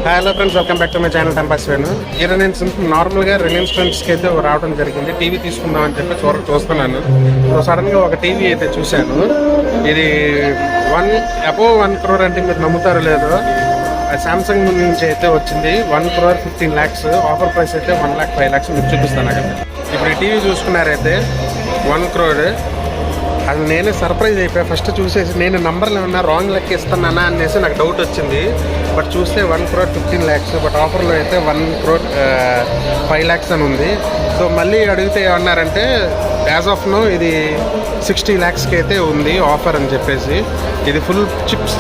Hello friends, welcome back to my channel timepass Venu. ఈరోజు నేను simple నార్మల్గా రిలయన్స్ ట్రెండ్స్కి అయితే రావడం జరిగింది. టీవీ తీసుకుందామని చెప్పి చూస్తున్నాను. సడన్గా ఒక టీవీ అయితే చూశాను. ఇది అబోవ్ 1 crore అంటే మీరు నమ్ముతారో లేదో, శాంసంగ్ నుంచి అయితే వచ్చింది. 1 crore 15 lakhs. ఆఫర్ ప్రైస్ అయితే 1,05 lakhs మీకు చూపిస్తాను అక్కడ. ఇప్పుడు ఈ టీవీ చూసుకున్నారైతే 1 crore. అది నేనే సర్ప్రైజ్ అయిపోయా. ఫస్ట్ చూసేసి నేను నంబర్లు ఏమన్నా రాంగ్ లెక్క ఇస్తున్నానా అనేసి నాకు డౌట్ వచ్చింది. బట్ చూస్తే 1 crore 15 lakhs. బట్ ఆఫర్లో అయితే 1 crore 5 lakhs అని ఉంది. సో మళ్ళీ అడిగితే ఏమన్నారంటే యాజ్ ఆఫ్ నో ఇది 60 lakhsకి అయితే ఉంది ఆఫర్ అని చెప్పేసి. ఇది ఫుల్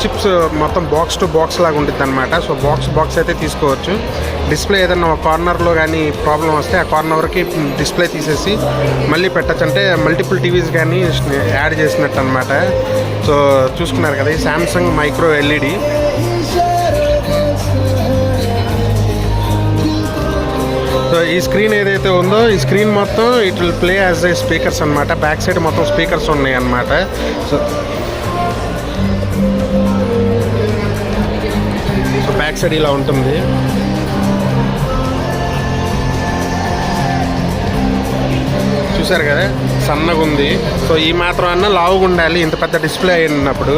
చిప్స్ మొత్తం బాక్స్ టు బాక్స్ లాగా ఉంటుంది అనమాట. సో బాక్స్ అయితే తీసుకోవచ్చు. డిస్ప్లే ఏదన్నా ఒక కార్నర్లో కానీ ప్రాబ్లం వస్తే ఆ కార్నర్కి డిస్ప్లే తీసేసి మళ్ళీ పెట్టచ్చు. అంటే మల్టిపుల్ టీవీస్ కానీ యాడ్ చేసినట్టు అనమాట. సో చూసుకున్నారు కదా, ఈ శాంసంగ్ మైక్రో ఎల్ఈడి. సో ఈ స్క్రీన్ ఏదైతే ఉందో, ఈ స్క్రీన్ మొత్తం it will play as a speakers అనమాట. బ్యాక్ సైడ్ మొత్తం స్పీకర్స్ ఉన్నాయి అన్నమాట. సో బ్యాక్ సైడ్ ఇలా ఉంటుంది. చూసారు కదా, సన్నగా ఉంది. సో ఈ మాత్రం అన్నా లావుగా ఉండాలి ఇంత పెద్ద డిస్ప్లే అయినప్పుడు.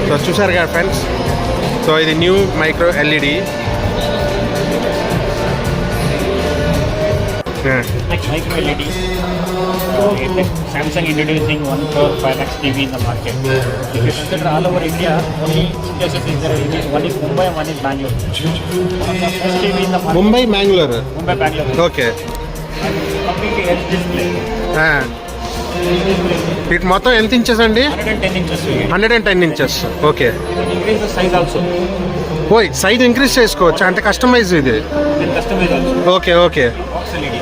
సో చూసారు కదా ఫ్రెండ్స్, సో ఇది new micro LED. Micro LED. Samsung introducing 1 crore 5 lakhs TV in the market. If you consider all over India, only two places is there. One is Mumbai and one is Bangalore. First TV in the market. Mumbai, Bangalore. Okay. Completely edge display. వీటి మొత్తం ఎంత inches అండి? 110 inches. 110 inches. Okay. Increase the size also. ఓయ్, size increase చేసుకోవచ్చు అంటే customise ఇది. Then customize also. Okay okay Box LED.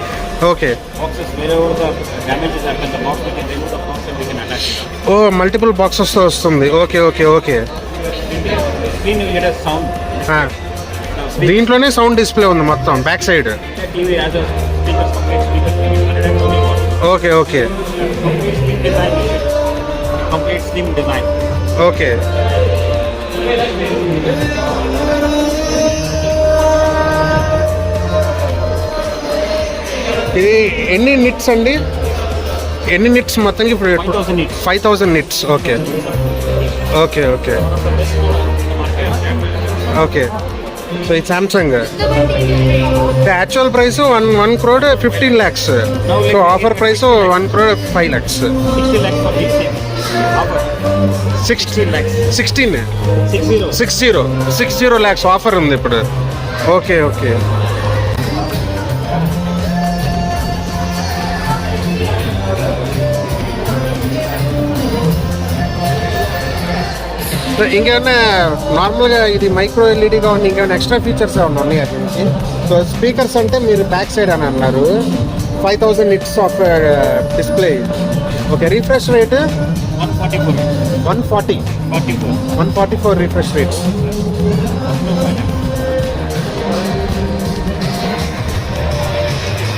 Okay. Boxes wherever the damages happen, the box we can remove the box and we can attach it. ఓ, multiple బాక్సెస్తో వస్తుంది. Okay okay okay. Screen will get a sound. దీంట్లోనే sound display ఉంది మొత్తం back side. TV has a speaker, complete speaker, 120 watts. Okay okay. Complete slim design. Okay. ఇది ఎన్ని nits అండి? ఎన్ని నిట్స్ మొత్తం? ఇప్పుడు 5,000 nits. Okay okay okay okay. So ఇది Samsung. Actual price 1 crore 15 lakhs. So offer price 1 crore 5 lakhs. 60 lakhs for each thing. Offer. 16 lakhs. 60 lakhs offer ఉంది ఇప్పుడు. Okay okay. ఇంకేమైనా నార్మల్గా ఇది మైక్రో ఎల్ఈడిగా ఉంది, ఇంకేమైనా ఎక్స్ట్రా ఫీచర్స్ ఏమైనా ఉన్నాయి అటు నుంచి? సో స్పీకర్స్ అంటే మీరు బ్యాక్ సైడ్ అని అన్నారు. 5,000 nits of display. Okay. Refresh rate 144 refresh rates.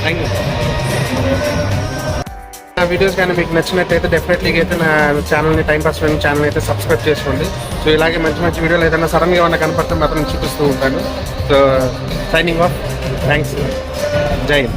Thank you. నా వీడియోస్ కానీ మీకు నచ్చినట్టయితే డెఫినెట్లీగా అయితే నా ఛానల్ని టైంపాస్ ఛానల్ అయితే సబ్స్క్రైబ్ చేసుకోండి. సో ఇలాగే మంచి వీడియోలు ఏదైనా సడన్గా ఏమన్నా కనపడితే మాత్రం చూపిస్తూ ఉంటాను. So signing off. థ్యాంక్స్. జై హింద్.